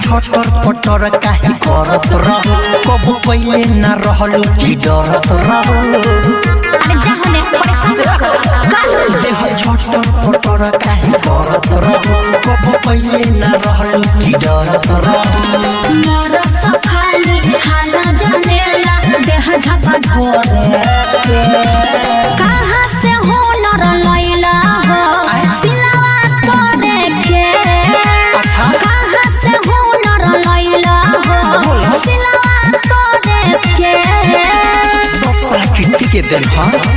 छटर पटर काहे करत रह कबो पहिले ना रहलू की डरत रह अरे जा होने परेशान कर देह छटर पटर काहे करत रह कबो पहिले ना रहलू की डरत रह मोर सफाली हाला जनेला देह झका झोरे कहां से हुनर लैला हो सिलवा तोरे के अच्छा कहां से हुनर लैला हो सिलवा तोरे के सब प्रकृति के देन ह